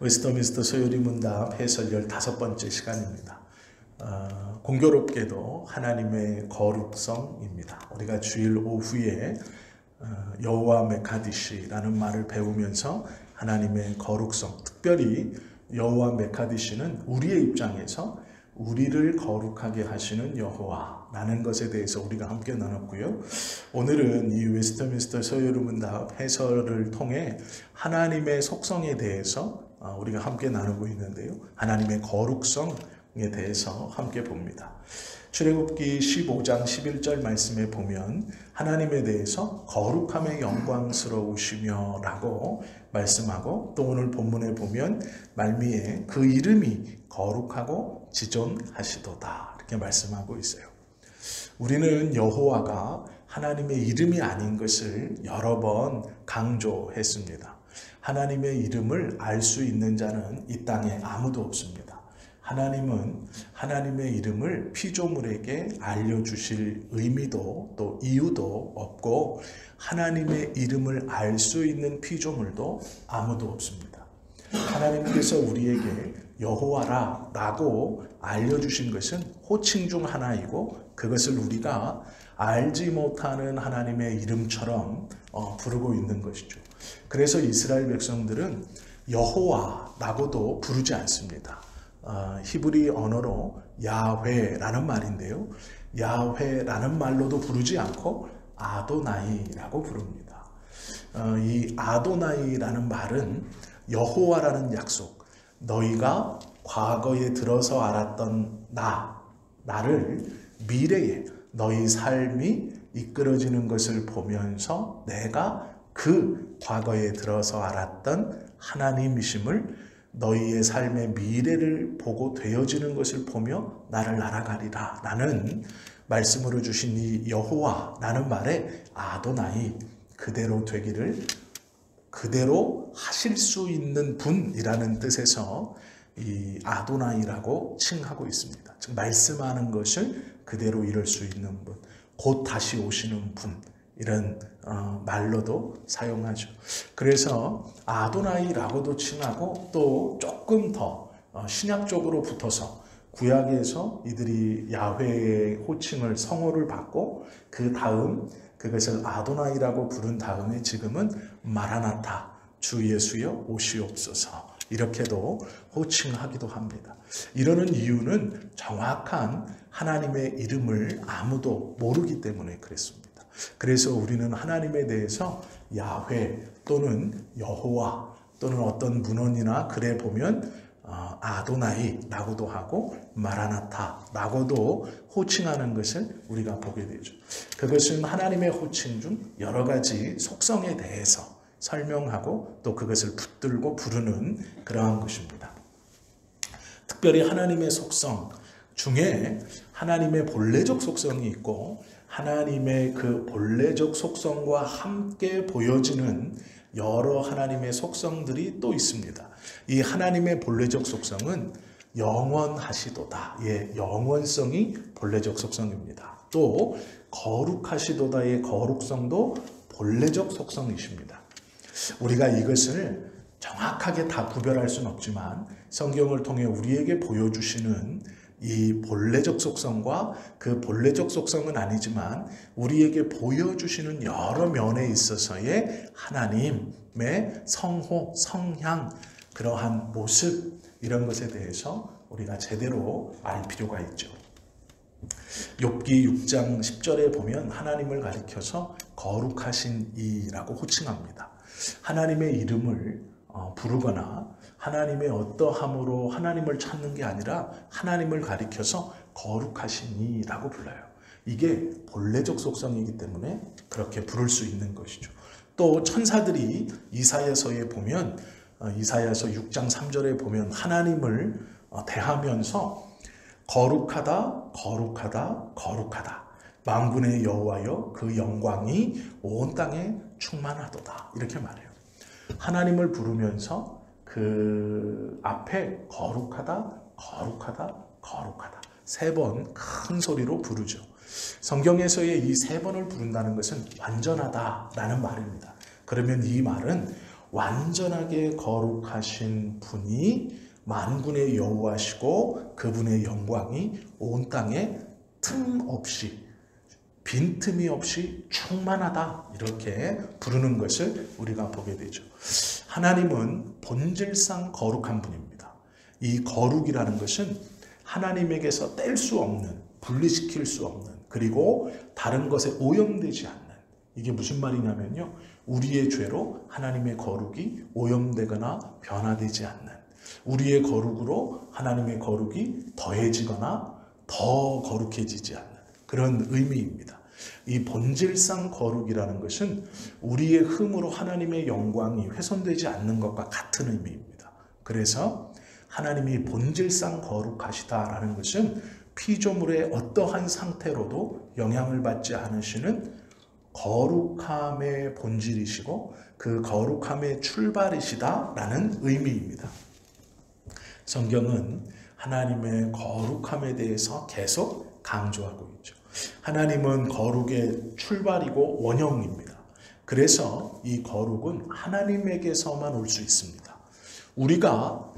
웨스터민스터 서유리문답 해설 15번째 시간입니다. 공교롭게도 하나님의 거룩성입니다. 우리가 주일 오후에 여호와 메카디시라는 말을 배우면서 하나님의 거룩성, 특별히 여호와 메카디시는 우리의 입장에서 우리를 거룩하게 하시는 여호와라는 것에 대해서 우리가 함께 나눴고요. 오늘은 이 웨스터민스터 서유리문답 해설을 통해 하나님의 속성에 대해서 우리가 함께 나누고 있는데요. 하나님의 거룩성에 대해서 함께 봅니다. 출애굽기 15장 11절 말씀에 보면 하나님에 대해서 거룩함의 영광스러우시며 라고 말씀하고, 또 오늘 본문에 보면 말미에 그 이름이 거룩하고 지존하시도다 이렇게 말씀하고 있어요. 우리는 여호와가 하나님의 이름이 아닌 것을 여러 번 강조했습니다. 하나님의 이름을 알 수 있는 자는 이 땅에 아무도 없습니다. 하나님은 하나님의 이름을 피조물에게 알려주실 의미도 또 이유도 없고, 하나님의 이름을 알 수 있는 피조물도 아무도 없습니다. 하나님께서 우리에게 여호와라 라고 알려주신 것은 호칭 중 하나이고, 그것을 우리가 알지 못하는 하나님의 이름처럼 부르고 있는 것이죠. 그래서 이스라엘 백성들은 여호와라고도 부르지 않습니다. 히브리 언어로 야훼라는 말인데요. 야훼라는 말로도 부르지 않고 아도나이라고 부릅니다. 이 아도나이라는 말은 여호와라는 약속, 너희가 과거에 들어서 알았던 나를 미래에 너희 삶이 이끌어지는 것을 보면서 내가 그 과거에 들어서 알았던 하나님이심을 너희의 삶의 미래를 보고 되어지는 것을 보며 나를 알아가리라 라는 말씀으로 주신 이 여호와라는 말에 아도나이, 그대로 되기를, 그대로 하실 수 있는 분이라는 뜻에서 이 아도나이라고 칭하고 있습니다. 즉 말씀하는 것을 그대로 이룰 수 있는 분, 곧 다시 오시는 분, 이런 말로도 사용하죠. 그래서 아도나이라고도 칭하고, 또 조금 더 신약적으로 붙어서 구약에서 이들이 야훼의 호칭을 성호를 받고 그 다음 그것을 아도나이라고 부른 다음에 지금은 마라나타, 주 예수여 오시옵소서 이렇게도 호칭하기도 합니다. 이러는 이유는 정확한 하나님의 이름을 아무도 모르기 때문에 그랬습니다. 그래서 우리는 하나님에 대해서 야훼 또는 여호와 또는 어떤 문헌이나 글에 보면 아도나이라고도 하고 마라나타라고도 호칭하는 것을 우리가 보게 되죠. 그것은 하나님의 호칭 중 여러 가지 속성에 대해서 설명하고 또 그것을 붙들고 부르는 그러한 것입니다. 특별히 하나님의 속성 중에 하나님의 본래적 속성이 있고, 하나님의 그 본래적 속성과 함께 보여지는 여러 하나님의 속성들이 또 있습니다. 이 하나님의 본래적 속성은 영원하시도다. 영원성이 본래적 속성입니다. 또 거룩하시도다의 거룩성도 본래적 속성이십니다. 우리가 이것을 정확하게 다 구별할 수는 없지만 성경을 통해 우리에게 보여주시는 이 본래적 속성과 그 본래적 속성은 아니지만 우리에게 보여주시는 여러 면에 있어서의 하나님의 성호, 성향, 그러한 모습, 이런 것에 대해서 우리가 제대로 알 필요가 있죠. 욥기 6장 10절에 보면 하나님을 가리켜서 거룩하신 이라고 호칭합니다. 하나님의 이름을 부르거나 하나님의 어떠함으로 하나님을 찾는 게 아니라 하나님을 가리켜서 거룩하시니라고 불러요. 이게 본래적 속성이기 때문에 그렇게 부를 수 있는 것이죠. 또 천사들이 이사야서에 보면 이사야서 6장 3절에 보면 하나님을 대하면서 거룩하다, 거룩하다, 거룩하다. 만군의 여호와여 그 영광이 온 땅에 충만하도다. 이렇게 말해요. 하나님을 부르면서 그 앞에 거룩하다, 거룩하다, 거룩하다 3번 큰 소리로 부르죠. 성경에서의 이 3번을 부른다는 것은 완전하다라는 말입니다. 그러면 이 말은 완전하게 거룩하신 분이 만군의 여호와시고 그분의 영광이 온 땅에 틈 없이 빈틈이 없이 충만하다 이렇게 부르는 것을 우리가 보게 되죠. 하나님은 본질상 거룩한 분입니다. 이 거룩이라는 것은 하나님에게서 뗄 수 없는, 분리시킬 수 없는, 그리고 다른 것에 오염되지 않는, 이게 무슨 말이냐면요, 우리의 죄로 하나님의 거룩이 오염되거나 변화되지 않는, 우리의 거룩으로 하나님의 거룩이 더해지거나 더 거룩해지지 않는 그런 의미입니다. 이 본질상 거룩이라는 것은 우리의 흠으로 하나님의 영광이 훼손되지 않는 것과 같은 의미입니다. 그래서 하나님이 본질상 거룩하시다라는 것은 피조물의 어떠한 상태로도 영향을 받지 않으시는 거룩함의 본질이시고 그 거룩함의 출발이시다라는 의미입니다. 성경은 하나님의 거룩함에 대해서 계속 강조하고 있죠. 하나님은 거룩의 출발이고 원형입니다. 그래서 이 거룩은 하나님에게서만 올 수 있습니다. 우리가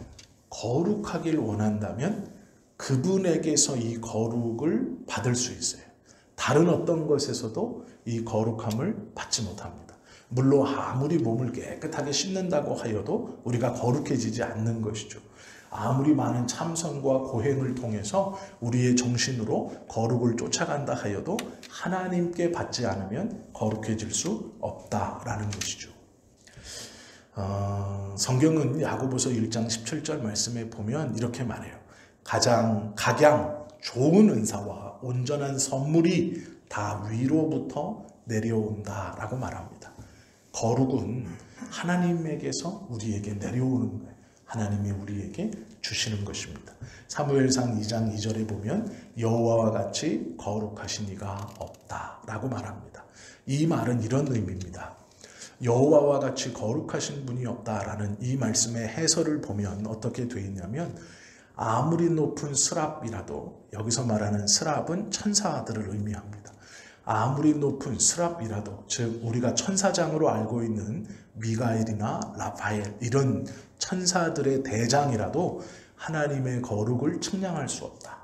거룩하길 원한다면 그분에게서 이 거룩을 받을 수 있어요. 다른 어떤 것에서도 이 거룩함을 받지 못합니다. 물론 아무리 몸을 깨끗하게 씻는다고 하여도 우리가 거룩해지지 않는 것이죠. 아무리 많은 참선과 고행을 통해서 우리의 정신으로 거룩을 쫓아간다 하여도 하나님께 받지 않으면 거룩해질 수 없다라는 것이죠. 성경은 야고보서 1장 17절 말씀에 보면 이렇게 말해요. 각양 좋은 은사와 온전한 선물이 다 위로부터 내려온다라고 말합니다. 거룩은 하나님에게서 우리에게 내려오는 거예요. 하나님이 우리에게 주시는 것입니다. 사무엘상 2장 2절에 보면 여호와와 같이 거룩하신 이가 없다라고 말합니다. 이 말은 이런 의미입니다. 여호와와 같이 거룩하신 분이 없다라는 이 말씀의 해설을 보면 어떻게 되어 있냐면 아무리 높은 스랍이라도, 여기서 말하는 스랍은 천사들을 의미합니다. 아무리 높은 스랍이라도, 즉 우리가 천사장으로 알고 있는 미가엘이나 라파엘 이런 천사들의 대장이라도 하나님의 거룩을 측량할 수 없다.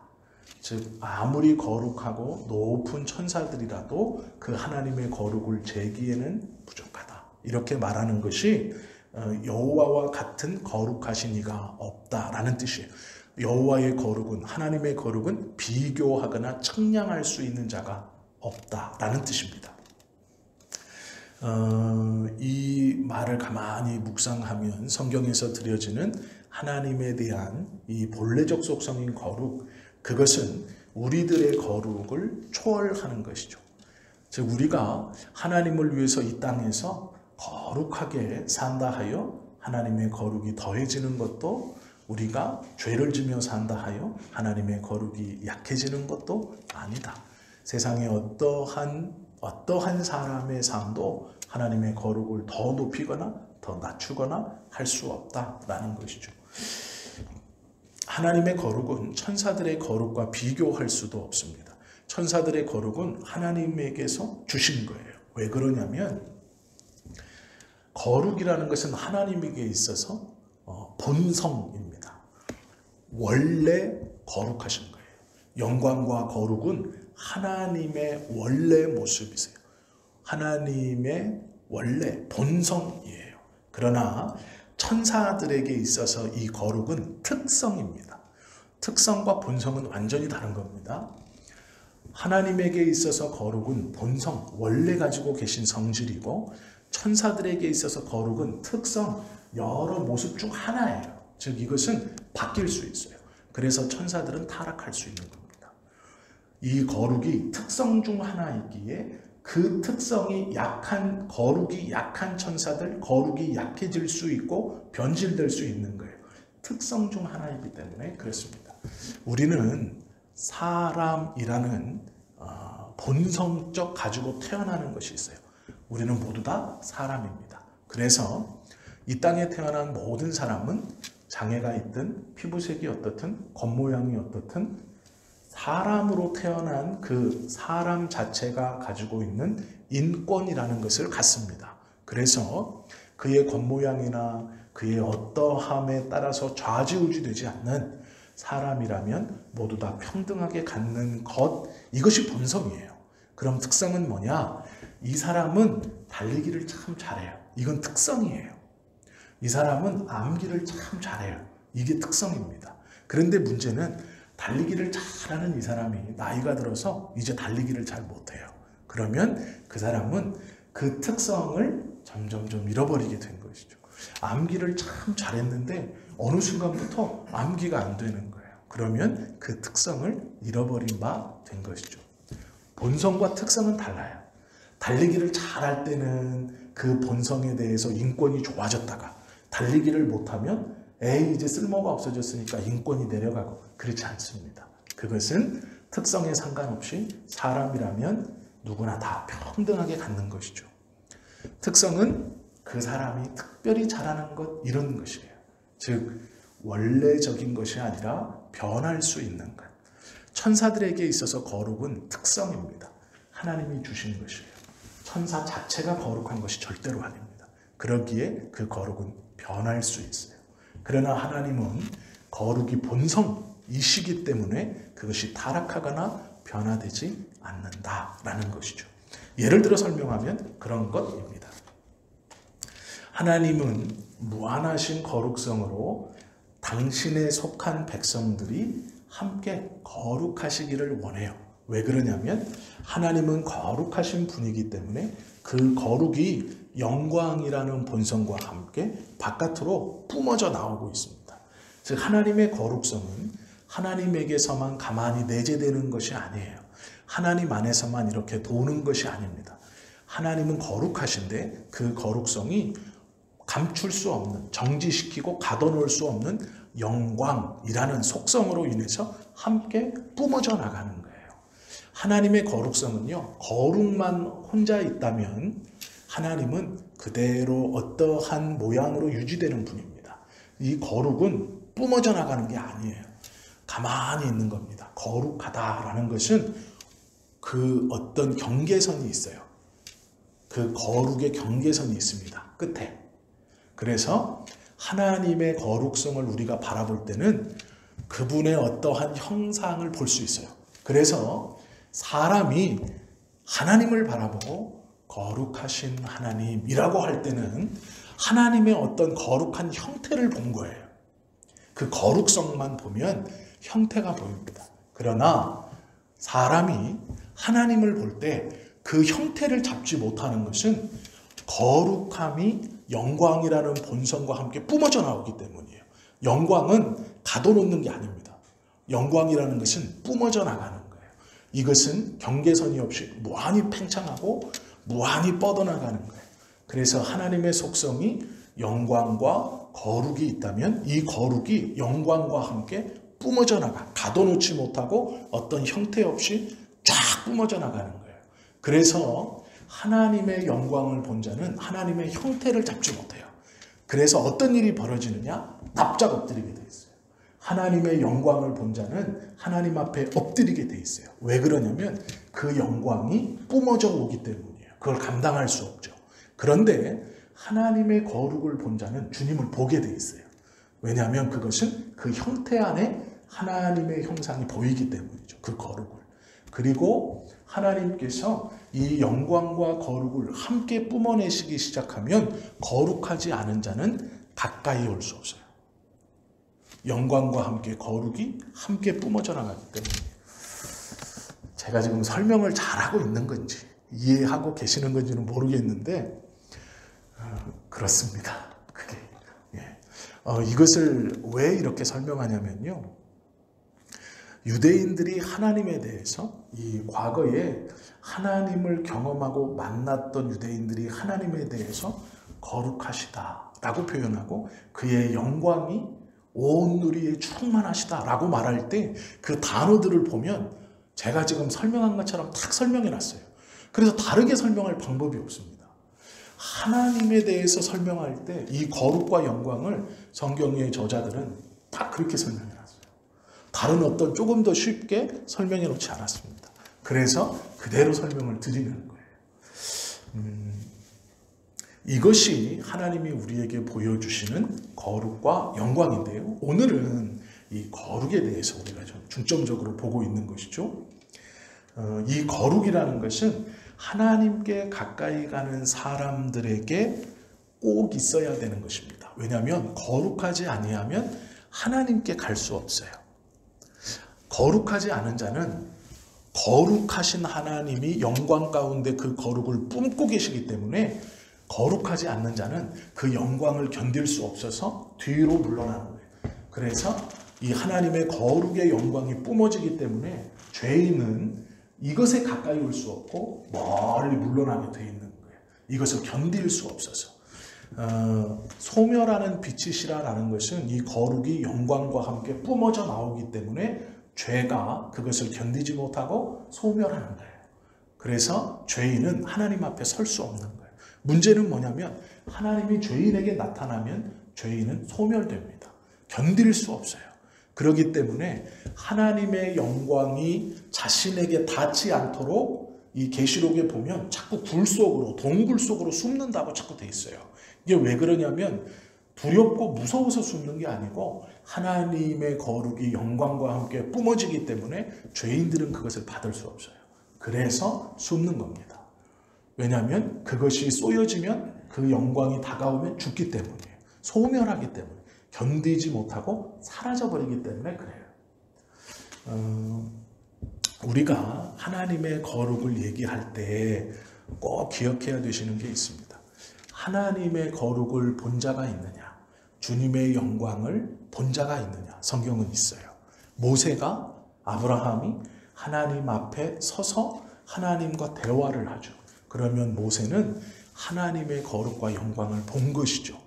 즉 아무리 거룩하고 높은 천사들이라도 그 하나님의 거룩을 재기에는 부족하다. 이렇게 말하는 것이 여호와와 같은 거룩하신 이가 없다라는 뜻이에요. 여호와의 거룩은, 하나님의 거룩은 비교하거나 측량할 수 있는 자가 없다라는 뜻입니다. 이 말을 가만히 묵상하면 성경에서 드려지는 하나님에 대한 이 본래적 속성인 거룩, 그것은 우리들의 거룩을 초월하는 것이죠. 즉 우리가 하나님을 위해서 이 땅에서 거룩하게 산다 하여 하나님의 거룩이 더해지는 것도, 우리가 죄를 지며 산다 하여 하나님의 거룩이 약해지는 것도 아니다. 세상의 어떠한 사람의 삶도 하나님의 거룩을 더 높이거나 더 낮추거나 할 수 없다라는 것이죠. 하나님의 거룩은 천사들의 거룩과 비교할 수도 없습니다. 천사들의 거룩은 하나님에게서 주신 거예요. 왜 그러냐면 거룩이라는 것은 하나님에게 있어서 본성입니다. 원래 거룩하신 거예요. 영광과 거룩은 하나님의 원래 모습이세요. 하나님의 원래 본성이에요. 그러나 천사들에게 있어서 이 거룩은 특성입니다. 특성과 본성은 완전히 다른 겁니다. 하나님에게 있어서 거룩은 본성, 원래 가지고 계신 성질이고, 천사들에게 있어서 거룩은 특성, 여러 모습 중 하나예요. 즉 이것은 바뀔 수 있어요. 그래서 천사들은 타락할 수 있는 겁니다. 이 거룩이 특성 중 하나이기에 그 특성이 약한, 거룩이 약한 천사들, 거룩이 약해질 수 있고 변질될 수 있는 거예요. 특성 중 하나이기 때문에 그렇습니다. 우리는 사람이라는 본성적 가지고 태어나는 것이 있어요. 우리는 모두 다 사람입니다. 그래서 이 땅에 태어난 모든 사람은 장애가 있든 피부색이 어떻든 겉모양이 어떻든 사람으로 태어난 그 사람 자체가 가지고 있는 인권이라는 것을 갖습니다. 그래서 그의 겉모양이나 그의 어떠함에 따라서 좌지우지되지 않는 사람이라면 모두 다 평등하게 갖는 것, 이것이 본성이에요. 그럼 특성은 뭐냐? 이 사람은 달리기를 참 잘해요. 이건 특성이에요. 이 사람은 암기를 참 잘해요. 이게 특성입니다. 그런데 문제는 달리기를 잘하는 이 사람이 나이가 들어서 이제 달리기를 잘 못해요. 그러면 그 사람은 그 특성을 점점 잃어버리게 된 것이죠. 암기를 참 잘했는데 어느 순간부터 암기가 안 되는 거예요. 그러면 그 특성을 잃어버린 바 된 것이죠. 본성과 특성은 달라요. 달리기를 잘할 때는 그 본성에 대해서 인권이 좋아졌다가 달리기를 못하면 에이 이제 쓸모가 없어졌으니까 인권이 내려가고 그렇지 않습니다. 그것은 특성에 상관없이 사람이라면 누구나 다 평등하게 갖는 것이죠. 특성은 그 사람이 특별히 잘하는 것 이런 것이에요. 즉 원래적인 것이 아니라 변할 수 있는 것. 천사들에게 있어서 거룩은 특성입니다. 하나님이 주신 것이에요. 천사 자체가 거룩한 것이 절대로 아닙니다. 그러기에 그 거룩은 변할 수 있어요. 그러나 하나님은 거룩이 본성이시기 때문에 그것이 타락하거나 변화되지 않는다라는 것이죠. 예를 들어 설명하면 그런 것입니다. 하나님은 무한하신 거룩성으로 당신에 속한 백성들이 함께 거룩하시기를 원해요. 왜 그러냐면 하나님은 거룩하신 분이기 때문에 그 거룩이 영광이라는 본성과 함께 바깥으로 뿜어져 나오고 있습니다. 즉 하나님의 거룩성은 하나님에게서만 가만히 내재되는 것이 아니에요. 하나님 안에서만 이렇게 도는 것이 아닙니다. 하나님은 거룩하신데 그 거룩성이 감출 수 없는, 정지시키고 가둬놓을 수 없는 영광이라는 속성으로 인해서 함께 뿜어져 나가는 거예요. 하나님의 거룩성은요, 거룩만 혼자 있다면 하나님은 그대로 어떠한 모양으로 유지되는 분입니다. 이 거룩은 뿜어져 나가는 게 아니에요. 가만히 있는 겁니다. 거룩하다라는 것은 그 어떤 경계선이 있어요. 그 거룩의 경계선이 있습니다. 끝에. 그래서 하나님의 거룩성을 우리가 바라볼 때는 그분의 어떠한 형상을 볼 수 있어요. 그래서 사람이 하나님을 바라보고 거룩하신 하나님이라고 할 때는 하나님의 어떤 거룩한 형태를 본 거예요. 그 거룩성만 보면 형태가 보입니다. 그러나 사람이 하나님을 볼 때 그 형태를 잡지 못하는 것은 거룩함이 영광이라는 본성과 함께 뿜어져 나오기 때문이에요. 영광은 가둬놓는 게 아닙니다. 영광이라는 것은 뿜어져 나가는 거예요. 이것은 경계선이 없이 무한히 팽창하고 무한히 뻗어나가는 거예요. 그래서 하나님의 속성이 영광과 거룩이 있다면 이 거룩이 영광과 함께 뿜어져 나가, 가둬놓지 못하고 어떤 형태 없이 쫙 뿜어져 나가는 거예요. 그래서 하나님의 영광을 본 자는 하나님의 형태를 잡지 못해요. 그래서 어떤 일이 벌어지느냐? 납작 엎드리게 돼 있어요. 하나님의 영광을 본 자는 하나님 앞에 엎드리게 돼 있어요. 왜 그러냐면 그 영광이 뿜어져 오기 때문이에요. 그걸 감당할 수 없죠. 그런데 하나님의 거룩을 본 자는 주님을 보게 돼 있어요. 왜냐하면 그것은 그 형태 안에 하나님의 형상이 보이기 때문이죠. 그 거룩을. 그리고 하나님께서 이 영광과 거룩을 함께 뿜어내시기 시작하면 거룩하지 않은 자는 가까이 올 수 없어요. 영광과 함께 거룩이 함께 뿜어져 나가기 때문에 제가 지금 설명을 잘하고 있는 건지 이해하고 계시는 건지는 모르겠는데 그렇습니다. 그게 이것을 왜 이렇게 설명하냐면요. 유대인들이 하나님에 대해서 이 과거에 하나님을 경험하고 만났던 유대인들이 하나님에 대해서 거룩하시다라고 표현하고 그의 영광이 온 누리에 충만하시다라고 말할 때 그 단어들을 보면 제가 지금 설명한 것처럼 딱 설명해 놨어요. 그래서 다르게 설명할 방법이 없습니다. 하나님에 대해서 설명할 때 이 거룩과 영광을 성경의 저자들은 딱 그렇게 설명해 놨어요. 다른 어떤 조금 더 쉽게 설명해 놓지 않았습니다. 그래서 그대로 설명을 드리는 거예요. 이것이 하나님이 우리에게 보여주시는 거룩과 영광인데요. 오늘은 이 거룩에 대해서 우리가 좀 중점적으로 보고 있는 것이죠. 이 거룩이라는 것은 하나님께 가까이 가는 사람들에게 꼭 있어야 되는 것입니다. 왜냐하면 거룩하지 아니하면 하나님께 갈 수 없어요. 거룩하지 않은 자는 거룩하신 하나님이 영광 가운데 그 거룩을 뿜고 계시기 때문에 거룩하지 않는 자는 그 영광을 견딜 수 없어서 뒤로 물러나는 거예요. 그래서 이 하나님의 거룩의 영광이 뿜어지기 때문에 죄인은 이것에 가까이 올 수 없고 멀리 물러나게 되어 있는 거예요. 이것을 견딜 수 없어서. 소멸하는 빛이시라는 것은 이 거룩이 영광과 함께 뿜어져 나오기 때문에 죄가 그것을 견디지 못하고 소멸하는 거예요. 그래서 죄인은 하나님 앞에 설 수 없는 거예요. 문제는 뭐냐면 하나님이 죄인에게 나타나면 죄인은 소멸됩니다. 견딜 수 없어요. 그렇기 때문에 하나님의 영광이 자신에게 닿지 않도록 이 계시록에 보면 자꾸 굴 속으로, 동굴 속으로 숨는다고 자꾸 돼 있어요. 이게 왜 그러냐면 두렵고 무서워서 숨는 게 아니고 하나님의 거룩이 영광과 함께 뿜어지기 때문에 죄인들은 그것을 받을 수 없어요. 그래서 숨는 겁니다. 왜냐하면 그것이 쏘여지면 그 영광이 다가오면 죽기 때문이에요. 소멸하기 때문에. 견디지 못하고 사라져버리기 때문에 그래요. 우리가 하나님의 거룩을 얘기할 때 꼭 기억해야 되시는 게 있습니다. 하나님의 거룩을 본 자가 있느냐, 주님의 영광을 본 자가 있느냐, 성경은 있어요. 모세가, 아브라함이 하나님 앞에 서서 하나님과 대화를 하죠. 그러면 모세는 하나님의 거룩과 영광을 본 것이죠.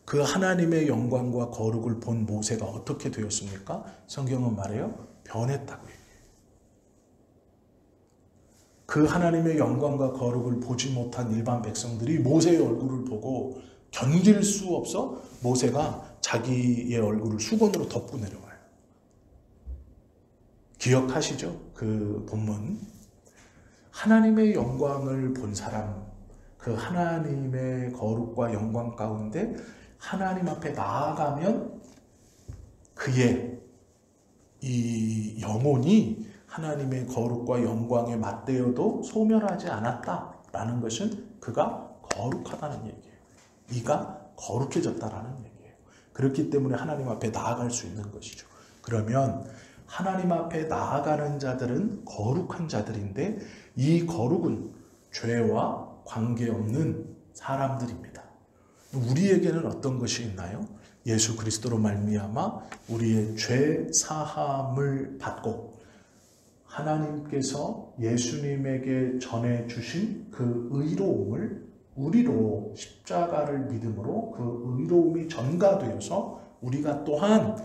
그 하나님의 영광과 거룩을 본 모세가 어떻게 되었습니까? 성경은 말해요. 변했다고 얘기해요. 그 하나님의 영광과 거룩을 보지 못한 일반 백성들이 모세의 얼굴을 보고 견딜 수 없어 모세가 자기의 얼굴을 수건으로 덮고 내려와요. 기억하시죠? 그 본문. 하나님의 영광을 본 사람, 그 하나님의 거룩과 영광 가운데 하나님 앞에 나아가면 그의 이 영혼이 하나님의 거룩과 영광에 맞대어도 소멸하지 않았다라는 것은 그가 거룩하다는 얘기예요. 이가 거룩해졌다라는 얘기예요. 그렇기 때문에 하나님 앞에 나아갈 수 있는 것이죠. 그러면 하나님 앞에 나아가는 자들은 거룩한 자들인데 이 거룩은 죄와 관계없는 사람들입니다. 우리에게는 어떤 것이 있나요? 예수 그리스도로 말미암아 우리의 죄 사함을 받고 하나님께서 예수님에게 전해주신 그 의로움을 우리로 십자가를 믿음으로 그 의로움이 전가되어서 우리가 또한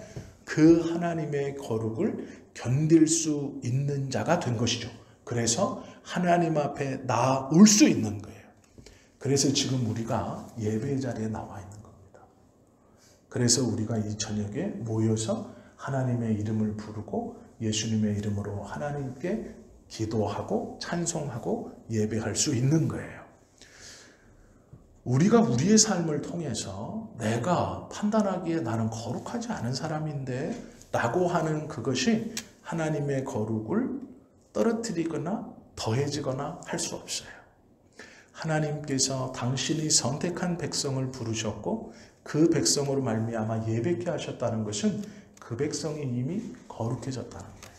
그 하나님의 거룩을 견딜 수 있는 자가 된 것이죠. 그래서 하나님 앞에 나올 수 있는 거예요. 그래서 지금 우리가 예배 자리에 나와 있는 겁니다. 그래서 우리가 이 저녁에 모여서 하나님의 이름을 부르고 예수님의 이름으로 하나님께 기도하고 찬송하고 예배할 수 있는 거예요. 우리가 우리의 삶을 통해서 내가 판단하기에 나는 거룩하지 않은 사람인데 라고 하는 그것이 하나님의 거룩을 떨어뜨리거나 더해지거나 할 수 없어요. 하나님께서 당신이 선택한 백성을 부르셨고 그 백성으로 말미암아 예배케 하셨다는 것은 그 백성이 이미 거룩해졌다는 거예요.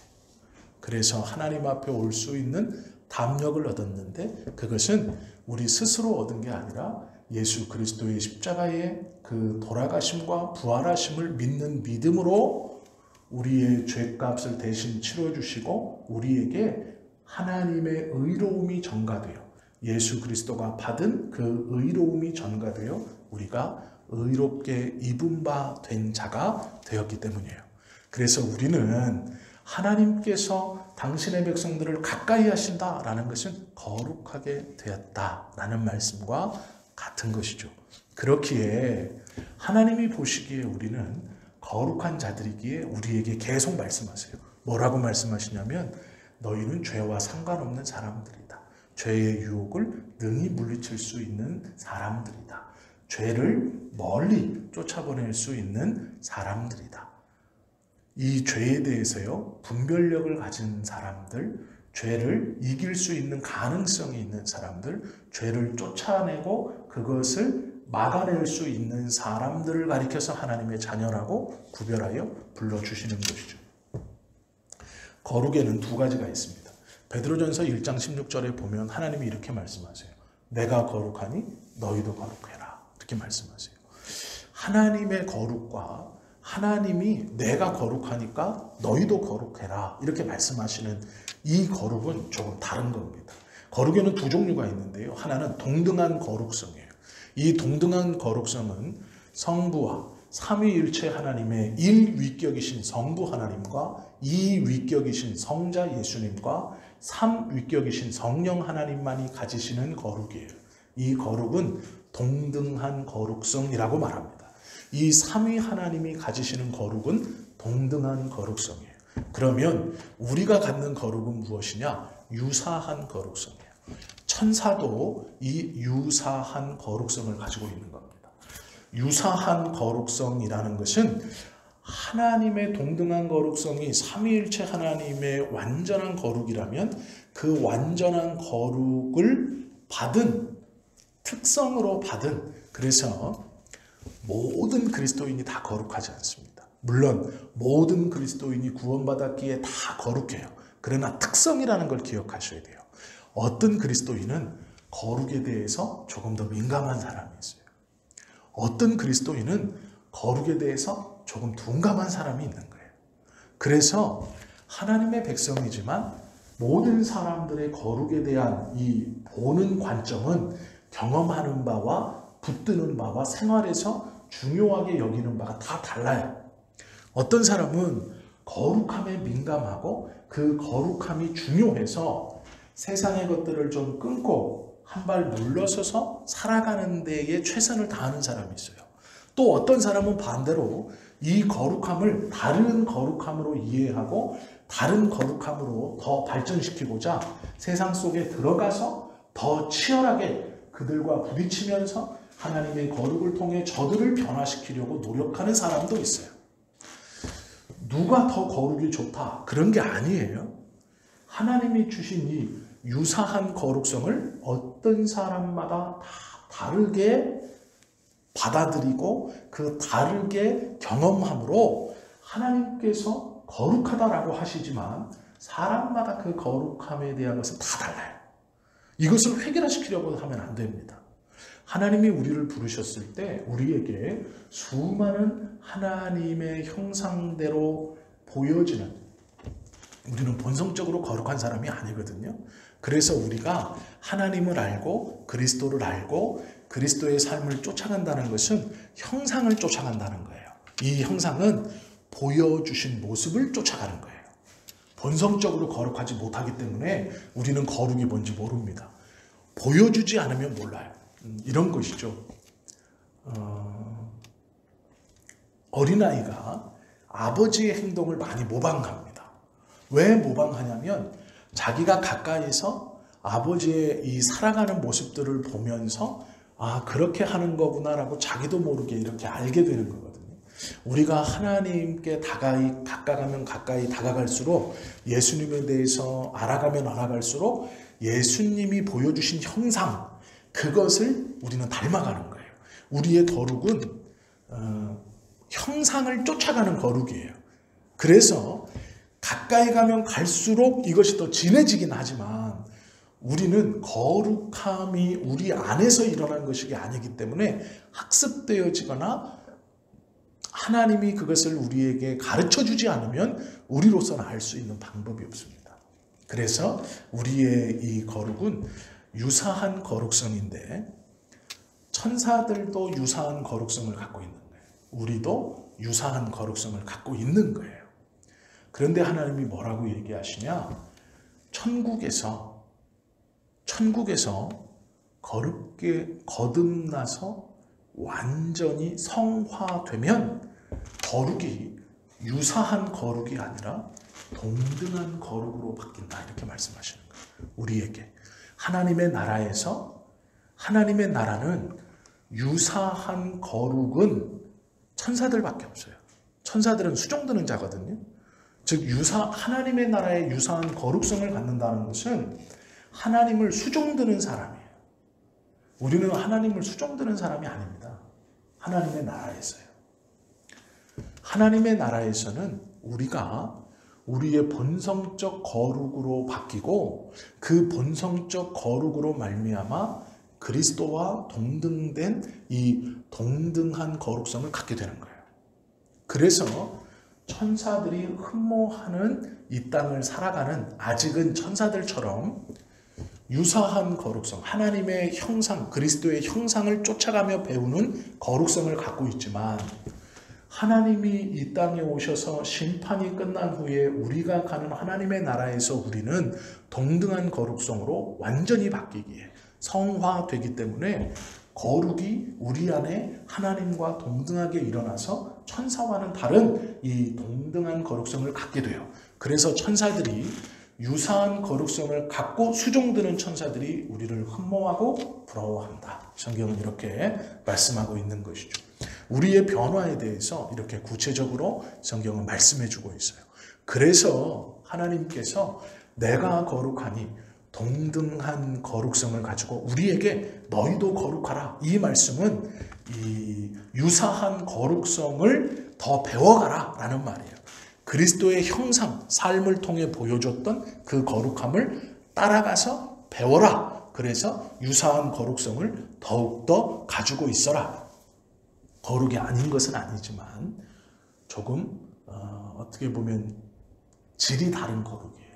그래서 하나님 앞에 올 수 있는 담력을 얻었는데 그것은 우리 스스로 얻은 게 아니라 예수 그리스도의 십자가의 그 돌아가심과 부활하심을 믿는 믿음으로 우리의 죄값을 대신 치러주시고 우리에게 하나님의 의로움이 전가되어 예수 그리스도가 받은 그 의로움이 전가되어 우리가 의롭게 입은 바 된 자가 되었기 때문이에요. 그래서 우리는 하나님께서 당신의 백성들을 가까이 하신다라는 것은 거룩하게 되었다라는 말씀과 같은 것이죠. 그렇기에 하나님이 보시기에 우리는 거룩한 자들이기에 우리에게 계속 말씀하세요. 뭐라고 말씀하시냐면 너희는 죄와 상관없는 사람들이다. 죄의 유혹을 능히 물리칠 수 있는 사람들이다. 죄를 멀리 쫓아보낼 수 있는 사람들이다. 이 죄에 대해서요, 분별력을 가진 사람들, 죄를 이길 수 있는 가능성이 있는 사람들, 죄를 쫓아내고 그것을 막아낼 수 있는 사람들을 가리켜서 하나님의 자녀라고 구별하여 불러주시는 것이죠. 거룩에는 두 가지가 있습니다. 베드로전서 1장 16절에 보면 하나님이 이렇게 말씀하세요. 내가 거룩하니 너희도 거룩해라. 이렇게 말씀하세요. 하나님의 거룩과 하나님이 내가 거룩하니까 너희도 거룩해라 이렇게 말씀하시는 이 거룩은 조금 다른 겁니다. 거룩에는 두 종류가 있는데요. 하나는 동등한 거룩성이에요. 이 동등한 거룩성은 성부와 삼위일체 하나님의 일위격이신 성부 하나님과 이위격이신 성자 예수님과 삼위격이신 성령 하나님만이 가지시는 거룩이에요. 이 거룩은 동등한 거룩성이라고 말합니다. 이 삼위 하나님이 가지시는 거룩은 동등한 거룩성이에요. 그러면 우리가 갖는 거룩은 무엇이냐? 유사한 거룩성이에요. 천사도 이 유사한 거룩성을 가지고 있는 겁니다. 유사한 거룩성이라는 것은 하나님의 동등한 거룩성이 삼위일체 하나님의 완전한 거룩이라면 그 완전한 거룩을 받은 특성으로 받은, 그래서 모든 그리스도인이 다 거룩하지 않습니다. 물론 모든 그리스도인이 구원받았기에 다 거룩해요. 그러나 특성이라는 걸 기억하셔야 돼요. 어떤 그리스도인은 거룩에 대해서 조금 더 민감한 사람이 있어요. 어떤 그리스도인은 거룩에 대해서 조금 둔감한 사람이 있는 거예요. 그래서 하나님의 백성이지만 모든 사람들의 거룩에 대한 이 보는 관점은 경험하는 바와 붙드는 바와 생활에서 중요하게 여기는 바가 다 달라요. 어떤 사람은 거룩함에 민감하고 그 거룩함이 중요해서 세상의 것들을 좀 끊고 한 발 물러서서 살아가는 데에 최선을 다하는 사람이 있어요. 또 어떤 사람은 반대로 이 거룩함을 다른 거룩함으로 이해하고 다른 거룩함으로 더 발전시키고자 세상 속에 들어가서 더 치열하게 그들과 부딪히면서 하나님의 거룩을 통해 저들을 변화시키려고 노력하는 사람도 있어요. 누가 더 거룩이 좋다? 그런 게 아니에요. 하나님이 주신 이 유사한 거룩성을 어떤 사람마다 다 다르게 받아들이고 그 다르게 경험함으로 하나님께서 거룩하다라고 하시지만 사람마다 그 거룩함에 대한 것은 다 달라요. 이것을 획일화시키려고 하면 안 됩니다. 하나님이 우리를 부르셨을 때 우리에게 수많은 하나님의 형상대로 보여지는, 우리는 본성적으로 거룩한 사람이 아니거든요. 그래서 우리가 하나님을 알고 그리스도를 알고 그리스도의 삶을 쫓아간다는 것은 형상을 쫓아간다는 거예요. 이 형상은 보여주신 모습을 쫓아가는 거예요. 본성적으로 거룩하지 못하기 때문에 우리는 거룩이 뭔지 모릅니다. 보여주지 않으면 몰라요. 이런 것이죠. 어린아이가 아버지의 행동을 많이 모방합니다. 왜 모방하냐면 자기가 가까이서 아버지의 이 살아가는 모습들을 보면서 아, 그렇게 하는 거구나라고 자기도 모르게 이렇게 알게 되는 거거든요. 우리가 하나님께 가까이 다가갈수록 예수님에 대해서 알아가면 알아갈수록 예수님이 보여주신 형상, 그것을 우리는 닮아가는 거예요. 우리의 거룩은 형상을 쫓아가는 거룩이에요. 그래서 가까이 가면 갈수록 이것이 더 진해지긴 하지만 우리는 거룩함이 우리 안에서 일어난 것이 아니기 때문에 학습되어지거나 하나님이 그것을 우리에게 가르쳐주지 않으면 우리로서는 알 수 있는 방법이 없습니다. 그래서 우리의 이 거룩은 유사한 거룩성인데 천사들도 유사한 거룩성을 갖고 있는 거예요. 우리도 유사한 거룩성을 갖고 있는 거예요. 그런데 하나님이 뭐라고 얘기하시냐? 천국에서 거룩게 거듭나서 완전히 성화되면 거룩이 유사한 거룩이 아니라 동등한 거룩으로 바뀐다. 이렇게 말씀하시는 거예요. 우리에게. 하나님의 나라에서 하나님의 나라는 유사한 거룩은 천사들밖에 없어요. 천사들은 수종드는 자거든요. 즉 하나님의 나라에 유사한 거룩성을 갖는다는 것은 하나님을 수종드는 사람이에요. 우리는 하나님을 수종드는 사람이 아닙니다. 하나님의 나라에서요. 하나님의 나라에서는 우리가 우리의 본성적 거룩으로 바뀌고 그 본성적 거룩으로 말미암아 그리스도와 동등된 이 동등한 거룩성을 갖게 되는 거예요. 그래서 천사들이 흠모하는 이 땅을 살아가는 아직은 천사들처럼 유사한 거룩성, 하나님의 형상, 그리스도의 형상을 쫓아가며 배우는 거룩성을 갖고 있지만 하나님이 이 땅에 오셔서 심판이 끝난 후에 우리가 가는 하나님의 나라에서 우리는 동등한 거룩성으로 완전히 바뀌기에 성화되기 때문에 거룩이 우리 안에 하나님과 동등하게 일어나서 천사와는 다른 이 동등한 거룩성을 갖게 돼요. 그래서 천사들이 유사한 거룩성을 갖고 수종드는 천사들이 우리를 흠모하고 부러워한다. 성경은 이렇게 말씀하고 있는 것이죠. 우리의 변화에 대해서 이렇게 구체적으로 성경은 말씀해 주고 있어요. 그래서 하나님께서 내가 거룩하니 동등한 거룩성을 가지고 우리에게 너희도 거룩하라. 이 말씀은 이 유사한 거룩성을 더 배워가라 라는 말이에요. 그리스도의 형상, 삶을 통해 보여줬던 그 거룩함을 따라가서 배워라. 그래서 유사한 거룩성을 더욱더 가지고 있어라. 거룩이 아닌 것은 아니지만 조금 어떻게 보면 질이 다른 거룩이에요.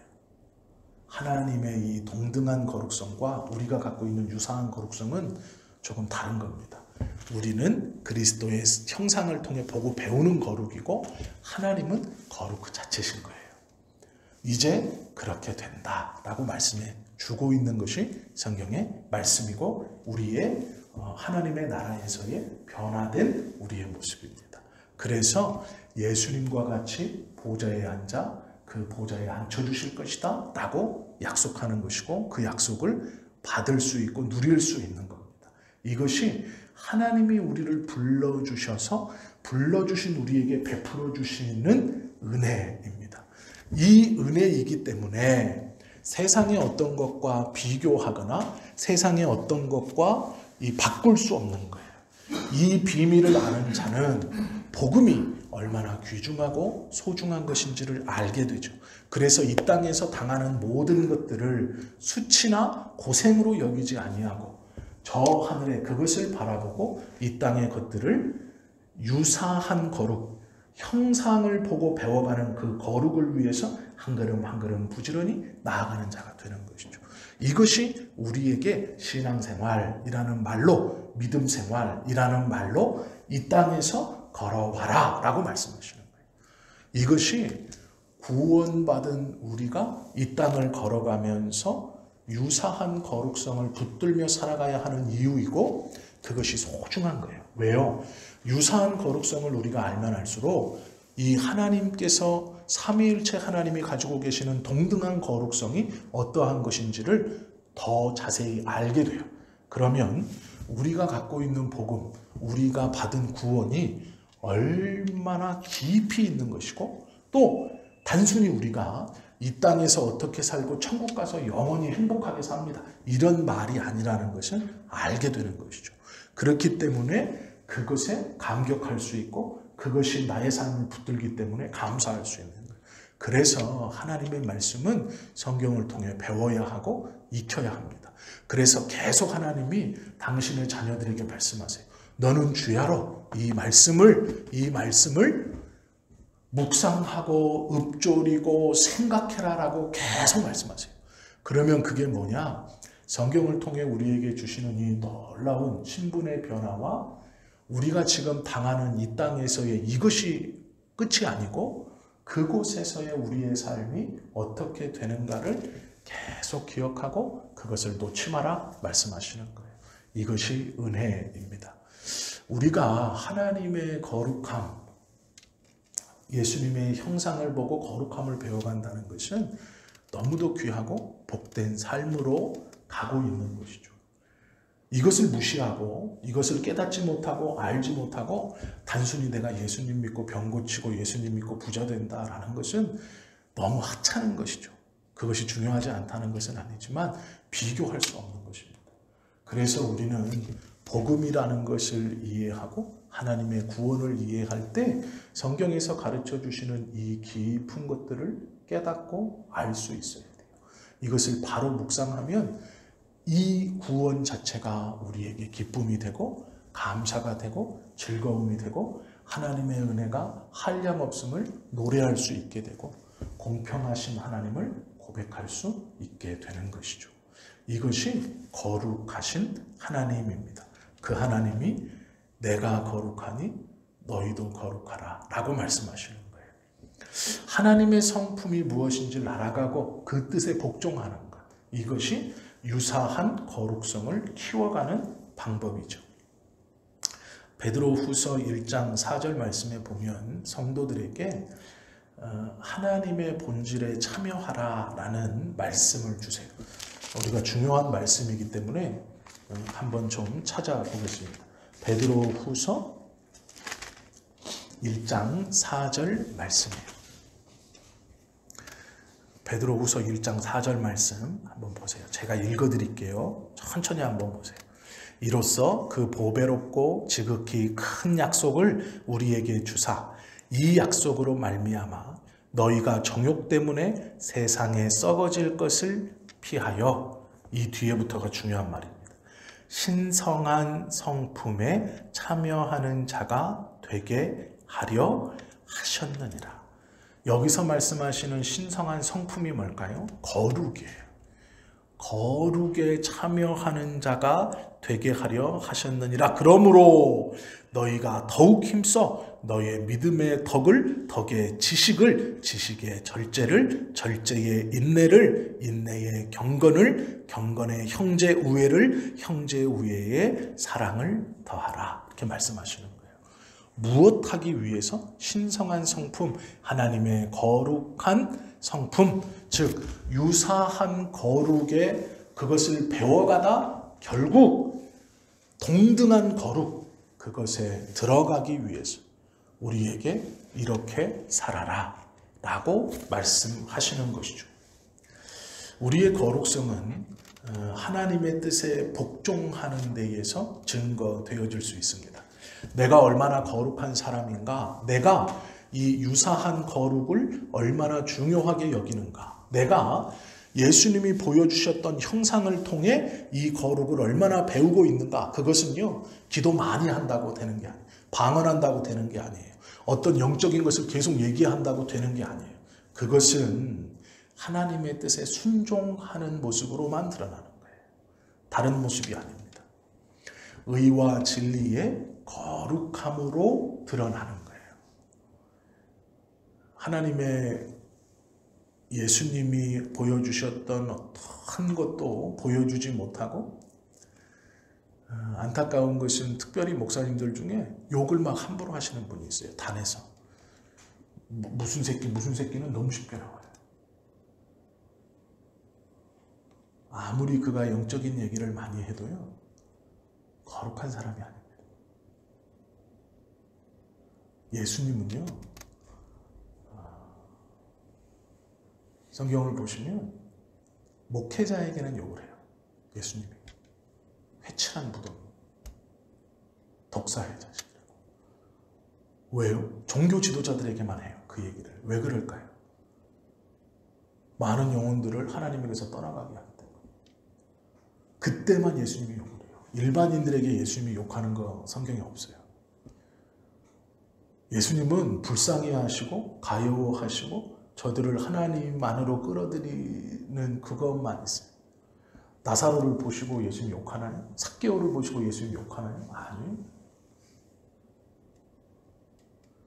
하나님의 이 동등한 거룩성과 우리가 갖고 있는 유사한 거룩성은 조금 다른 겁니다. 우리는 그리스도의 형상을 통해 보고 배우는 거룩이고 하나님은 거룩 그 자체신 거예요. 이제 그렇게 된다라고 말씀해 주고 있는 것이 성경의 말씀이고 우리의 하나님의 나라에서의 변화된 우리의 모습입니다. 그래서 예수님과 같이 보좌에 앉아 그 보좌에 앉혀주실 것이다 라고 약속하는 것이고 그 약속을 받을 수 있고 누릴 수 있는 겁니다. 이것이 하나님이 우리를 불러주셔서 불러주신 우리에게 베풀어 주시는 은혜입니다. 이 은혜이기 때문에 세상의 어떤 것과 비교하거나 세상의 어떤 것과 바꿀 수 없는 거예요. 이 비밀을 아는 자는 복음이 얼마나 귀중하고 소중한 것인지를 알게 되죠. 그래서 이 땅에서 당하는 모든 것들을 수치나 고생으로 여기지 아니하고 저 하늘에 그것을 바라보고 이 땅의 것들을 유사한 거룩, 형상을 보고 배워가는 그 거룩을 위해서 한 걸음 한 걸음 부지런히 나아가는 자가 되는 것이죠. 이것이 우리에게 신앙생활이라는 말로 믿음생활이라는 말로 이 땅에서 걸어와라 라고 말씀하시는 거예요. 이것이 구원받은 우리가 이 땅을 걸어가면서 유사한 거룩성을 붙들며 살아가야 하는 이유이고 그것이 소중한 거예요. 왜요? 유사한 거룩성을 우리가 알면 알수록 이 하나님께서 삼위일체 하나님이 가지고 계시는 동등한 거룩성이 어떠한 것인지를 더 자세히 알게 돼요. 그러면 우리가 갖고 있는 복음, 우리가 받은 구원이 얼마나 깊이 있는 것이고 또 단순히 우리가 이 땅에서 어떻게 살고 천국 가서 영원히 행복하게 삽니다. 이런 말이 아니라는 것을 알게 되는 것이죠. 그렇기 때문에 그것에 감격할 수 있고 그것이 나의 삶을 붙들기 때문에 감사할 수 있는 거예요. 그래서 하나님의 말씀은 성경을 통해 배워야 하고 익혀야 합니다. 그래서 계속 하나님이 당신의 자녀들에게 말씀하세요. 너는 주야로 이 말씀을 묵상하고 읊조리고 생각해라라고 계속 말씀하세요. 그러면 그게 뭐냐? 성경을 통해 우리에게 주시는 이 놀라운 신분의 변화와 우리가 지금 당하는 이 땅에서의 이것이 끝이 아니고 그곳에서의 우리의 삶이 어떻게 되는가를 계속 기억하고 그것을 놓지 마라 말씀하시는 거예요. 이것이 은혜입니다. 우리가 하나님의 거룩함, 예수님의 형상을 보고 거룩함을 배워간다는 것은 너무도 귀하고 복된 삶으로 가고 있는 것이죠. 이것을 무시하고 이것을 깨닫지 못하고 알지 못하고 단순히 내가 예수님 믿고 병 고치고 예수님 믿고 부자 된다라는 것은 너무 하찮은 것이죠. 그것이 중요하지 않다는 것은 아니지만 비교할 수 없는 것입니다. 그래서 우리는 복음이라는 것을 이해하고 하나님의 구원을 이해할 때 성경에서 가르쳐 주시는 이 깊은 것들을 깨닫고 알 수 있어야 돼요. 이것을 바로 묵상하면 이 구원 자체가 우리에게 기쁨이 되고 감사가 되고 즐거움이 되고 하나님의 은혜가 한량없음을 노래할 수 있게 되고 공평하신 하나님을 고백할 수 있게 되는 것이죠. 이것이 거룩하신 하나님입니다. 그 하나님이 내가 거룩하니 너희도 거룩하라 라고 말씀하시는 거예요. 하나님의 성품이 무엇인지를 알아가고 그 뜻에 복종하는 것, 이것이 유사한 거룩성을 키워가는 방법이죠. 베드로후서 1장 4절 말씀에 보면 성도들에게 하나님의 본질에 참여하라 라는 말씀을 주세요. 우리가 중요한 말씀이기 때문에 한번 좀 찾아보겠습니다. 베드로후서 1장 4절 말씀이에요. 베드로후서 1장 4절 말씀 한번 보세요. 제가 읽어드릴게요. 천천히 한번 보세요. 이로써 그 보배롭고 지극히 큰 약속을 우리에게 주사 이 약속으로 말미암아 너희가 정욕 때문에 세상에 썩어질 것을 피하여, 이 뒤에부터가 중요한 말입니다. 신성한 성품에 참여하는 자가 되게 하려 하셨느니라. 여기서 말씀하시는 신성한 성품이 뭘까요? 거룩이에요. 거룩에 참여하는 자가 되게 하려 하셨느니라. 그러므로 너희가 더욱 힘써 너희의 믿음의 덕을, 덕의 지식을, 지식의 절제를, 절제의 인내를, 인내의 경건을, 경건의 형제 우애를, 형제 우애의 사랑을 더하라. 이렇게 말씀하시는 거예요. 무엇하기 위해서? 신성한 성품, 하나님의 거룩한 성품, 즉 유사한 거룩에 그것을 배워가다 결국 동등한 거룩, 그것에 들어가기 위해서 우리에게 이렇게 살아라 라고 말씀하시는 것이죠. 우리의 거룩성은 하나님의 뜻에 복종하는 데에서 증거되어질 수 있습니다. 내가 얼마나 거룩한 사람인가, 내가 이 유사한 거룩을 얼마나 중요하게 여기는가, 내가 예수님이 보여주셨던 형상을 통해 이 거룩을 얼마나 배우고 있는가, 그것은요 기도 많이 한다고 되는 게 아니에요. 방언한다고 되는 게 아니에요. 어떤 영적인 것을 계속 얘기한다고 되는 게 아니에요. 그것은 하나님의 뜻에 순종하는 모습으로만 드러나는 거예요. 다른 모습이 아닙니다. 의와 진리의 거룩함으로 드러나는 거예요. 하나님의 예수님이 보여주셨던 어떤 것도 보여주지 못하고, 안타까운 것은 특별히 목사님들 중에 욕을 막 함부로 하시는 분이 있어요. 단에서. 무슨 새끼는 너무 쉽게 나와요. 아무리 그가 영적인 얘기를 많이 해도요, 거룩한 사람이 아닙니다. 예수님은요, 성경을 보시면 목회자에게는 욕을 해요. 예수님이. 회칠한 무덤, 독사의 자식이라고. 왜요? 종교 지도자들에게만 해요. 그 얘기를. 왜 그럴까요? 많은 영혼들을 하나님에게서 떠나가게 하기 때문에. 그때만 예수님이 욕을 해요. 일반인들에게 예수님이 욕하는 거 성경에 없어요. 예수님은 불쌍해하시고 가여워하시고 저들을 하나님 안으로 끌어들이는 그것만 있어요. 나사로를 보시고 예수님 욕하나요? 삭개오를 보시고 예수님 욕하나요? 아니요.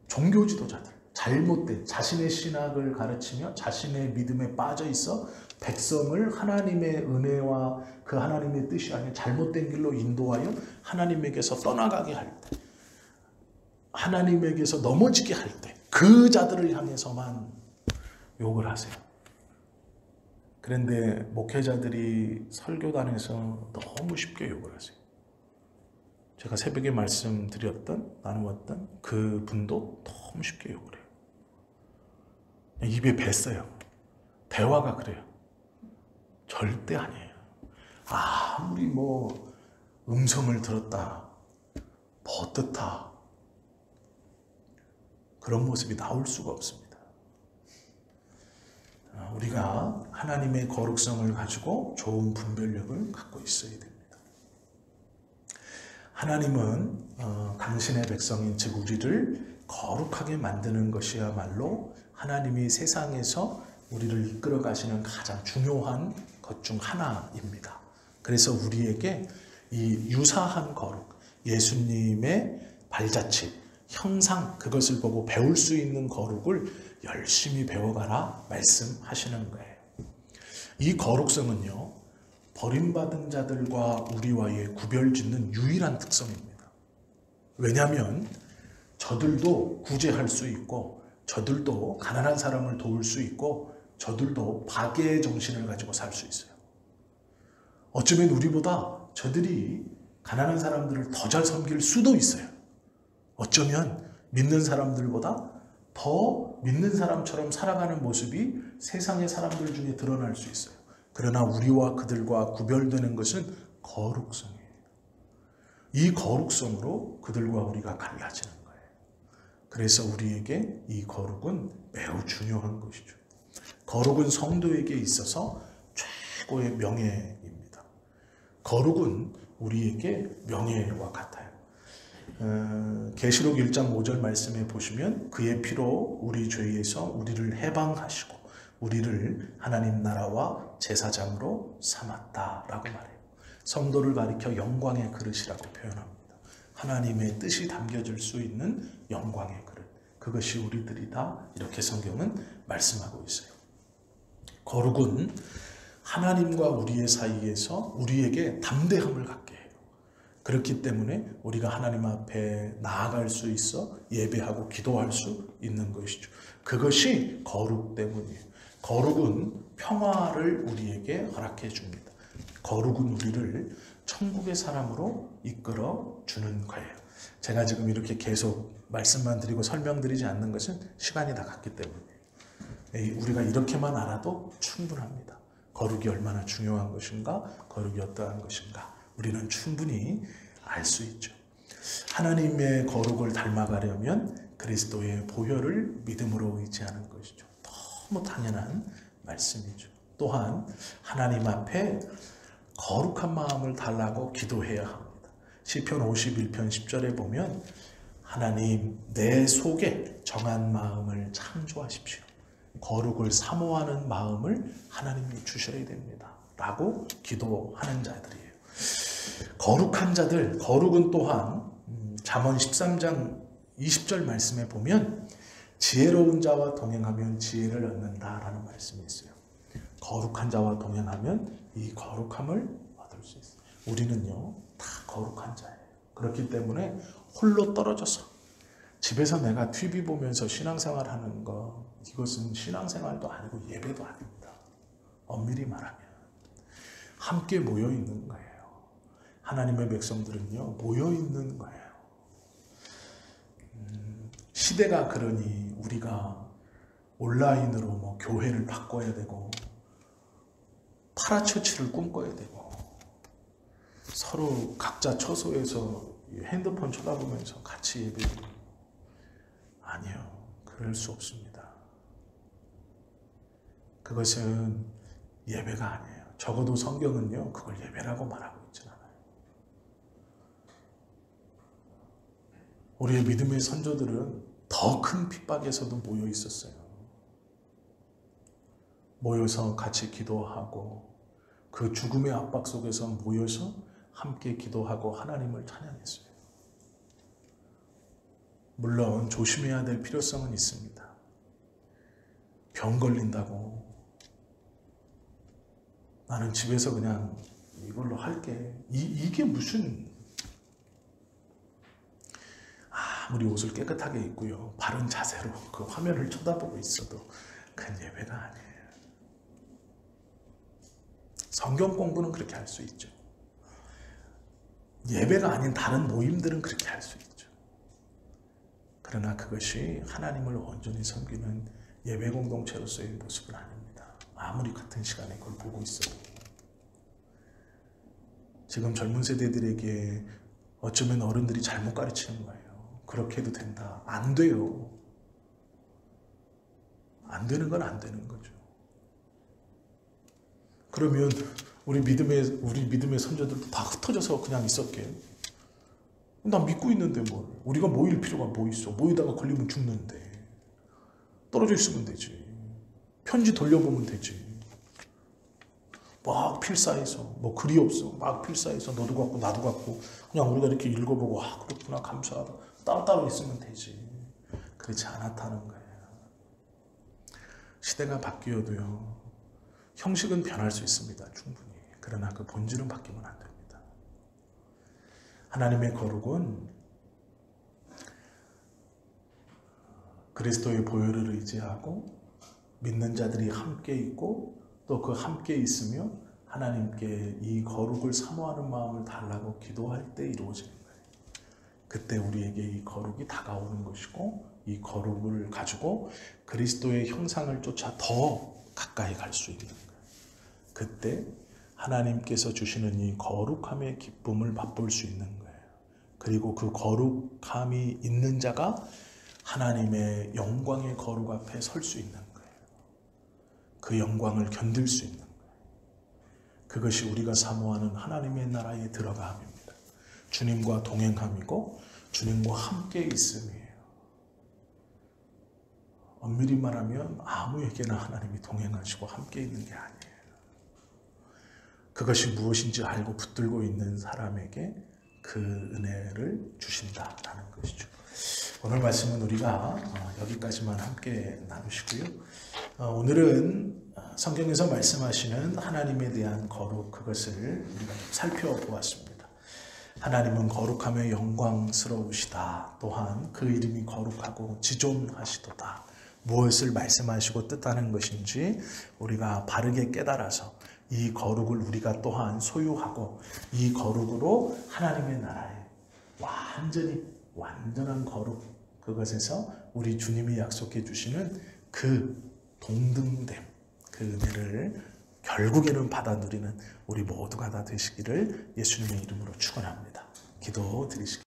종교 지도자들, 잘못된 자신의 신학을 가르치며 자신의 믿음에 빠져 있어 백성을 하나님의 은혜와 그 하나님의 뜻이 아닌 잘못된 길로 인도하여 하나님에게서 떠나가게 할 때, 하나님에게서 넘어지게 할 때 그 자들을 향해서만 욕을 하세요. 그런데 목회자들이 설교단에서 너무 쉽게 욕을 하세요. 제가 새벽에 나누었던 그 분도 너무 쉽게 욕을 해요. 입에 뱄어요. 대화가 그래요. 절대 아니에요. 아무리 음성을 들었다, 어떻다, 그런 모습이 나올 수가 없습니다. 우리가 하나님의 거룩성을 가지고 좋은 분별력을 갖고 있어야 됩니다. 하나님은 당신의 백성인 즉 우리를 거룩하게 만드는 것이야말로 하나님이 세상에서 우리를 이끌어 가시는 가장 중요한 것 중 하나입니다. 그래서 우리에게 이 유사한 거룩, 예수님의 발자취, 형상, 그것을 보고 배울 수 있는 거룩을 열심히 배워가라 말씀하시는 거예요. 이 거룩성은요, 버림받은 자들과 우리와의 구별짓는 유일한 특성입니다. 왜냐하면 저들도 구제할 수 있고, 저들도 가난한 사람을 도울 수 있고, 저들도 박애의 정신을 가지고 살 수 있어요. 어쩌면 우리보다 저들이 가난한 사람들을 더 잘 섬길 수도 있어요. 어쩌면 믿는 사람들보다 더 믿는 사람처럼 살아가는 모습이 세상의 사람들 중에 드러날 수 있어요. 그러나 우리와 그들과 구별되는 것은 거룩성이에요. 이 거룩성으로 그들과 우리가 갈라지는 거예요. 그래서 우리에게 이 거룩은 매우 중요한 것이죠. 거룩은 성도에게 있어서 최고의 명예입니다. 거룩은 우리에게 명예와 같아요. 계시록 1장 5절 말씀에 보시면 그의 피로 우리 죄에서 우리를 해방하시고 우리를 하나님 나라와 제사장으로 삼았다라고 말해요. 성도를 가리켜 영광의 그릇이라고 표현합니다. 하나님의 뜻이 담겨질 수 있는 영광의 그릇. 그것이 우리들이다. 이렇게 성경은 말씀하고 있어요. 거룩은 하나님과 우리의 사이에서 우리에게 담대함을 갖게 해요. 그렇기 때문에 우리가 하나님 앞에 나아갈 수 있어 예배하고 기도할 수 있는 것이죠. 그것이 거룩 때문이에요. 거룩은 평화를 우리에게 허락해 줍니다. 거룩은 우리를 천국의 사람으로 이끌어 주는 거예요. 제가 지금 이렇게 계속 말씀만 드리고 설명드리지 않는 것은 시간이 다 갔기 때문이에요. 우리가 이렇게만 알아도 충분합니다. 거룩이 얼마나 중요한 것인가, 거룩이 어떠한 것인가 우리는 충분히 알 수 있죠. 하나님의 거룩을 닮아가려면 그리스도의 보혈을 믿음으로 의지하는 것이죠. 너무 당연한 말씀이죠. 또한 하나님 앞에 거룩한 마음을 달라고 기도해야 합니다. 시편 51편 10절에 보면 하나님 내 속에 정한 마음을 창조하십시오. 거룩을 사모하는 마음을 하나님이 주셔야 됩니다. 라고 기도하는 자들이에요. 거룩한 자들, 거룩은 또한 잠언 13장 20절 말씀에 보면 지혜로운 자와 동행하면 지혜를 얻는다라는 말씀이 있어요. 거룩한 자와 동행하면 이 거룩함을 얻을 수 있어요. 우리는요 다 거룩한 자예요. 그렇기 때문에 홀로 떨어져서 집에서 내가 TV 보면서 신앙생활 하는 거, 이것은 신앙생활도 아니고 예배도 아닙니다. 엄밀히 말하면 함께 모여 있는 거예요. 하나님의 백성들은요 모여 있는 거예요. 시대가 그러니 우리가 온라인으로 교회를 바꿔야 되고 파라처치를 꿈꿔야 되고 서로 각자 처소에서 핸드폰 쳐다보면서 같이 예배드리고, 아니요, 그럴 수 없습니다. 그것은 예배가 아니에요. 적어도 성경은요 그걸 예배라고 말하고 있진 않아요. 우리의 믿음의 선조들은 더 큰 핍박에서도 모여 있었어요. 모여서 같이 기도하고 그 죽음의 압박 속에서 모여서 함께 기도하고 하나님을 찬양했어요. 물론 조심해야 될 필요성은 있습니다. 병 걸린다고 나는 집에서 그냥 이걸로 할게, 이게 무슨, 아무리 옷을 깨끗하게 입고요 바른 자세로 그 화면을 쳐다보고 있어도 그건 예배가 아니에요. 성경 공부는 그렇게 할 수 있죠. 예배가 아닌 다른 모임들은 그렇게 할 수 있죠. 그러나 그것이 하나님을 온전히 섬기는 예배 공동체로서의 모습은 아닙니다. 아무리 같은 시간에 그걸 보고 있어도. 지금 젊은 세대들에게 어쩌면 어른들이 잘못 가르치는 거예요. 그렇게 해도 된다. 안 돼요. 안 되는 건 안 되는 거죠. 그러면 우리 믿음의 선조들도 다 흩어져서 그냥 있었게. 난 믿고 있는데 뭘. 우리가 모일 필요가 뭐 있어. 모이다가 걸리면 죽는데. 떨어져 있으면 되지. 편지 돌려보면 되지. 막 필사해서 뭐 글이 없어. 막 필사해서 너도 갖고 나도 갖고 그냥 우리가 이렇게 읽어보고 그렇구나 감사하다. 따로따로 있으면 되지. 그렇지 않았다는 거예요. 시대가 바뀌어도요. 형식은 변할 수 있습니다. 충분히. 그러나 그 본질은 바뀌면 안 됩니다. 하나님의 거룩은 그리스도의 보혈을 의지하고 믿는 자들이 함께 있고 또 그 함께 있으며 하나님께 이 거룩을 사모하는 마음을 달라고 기도할 때 이루어지는 거예요. 그때 우리에게 이 거룩이 다가오는 것이고 이 거룩을 가지고 그리스도의 형상을 쫓아 더 가까이 갈 수 있는 거예요. 그때 하나님께서 주시는 이 거룩함의 기쁨을 맛볼 수 있는 거예요. 그리고 그 거룩함이 있는 자가 하나님의 영광의 거룩 앞에 설 수 있는 거예요. 그 영광을 견딜 수 있는 거예요. 그것이 우리가 사모하는 하나님의 나라의 들어감입니다. 주님과 동행함이고 주님과 함께 있음이에요. 엄밀히 말하면 아무에게나 하나님이 동행하시고 함께 있는 게 아니에요. 그것이 무엇인지 알고 붙들고 있는 사람에게 그 은혜를 주신다라는 것이죠. 오늘 말씀은 우리가 여기까지만 함께 나누시고요. 오늘은 성경에서 말씀하시는 하나님에 대한 거룩, 그것을 우리가 살펴보았습니다. 하나님은 거룩하며 영광스러우시다. 또한 그 이름이 거룩하고 지존하시도다. 무엇을 말씀하시고 뜻하는 것인지 우리가 바르게 깨달아서 이 거룩을 우리가 또한 소유하고 이 거룩으로 하나님의 나라에 완전한 거룩, 그것에서 우리 주님이 약속해 주시는 그 동등됨, 그 은혜를 결국에는 받아 누리는 우리 모두가 다 되시기를 예수님의 이름으로 축원합니다. 기도 드리시겠습니다.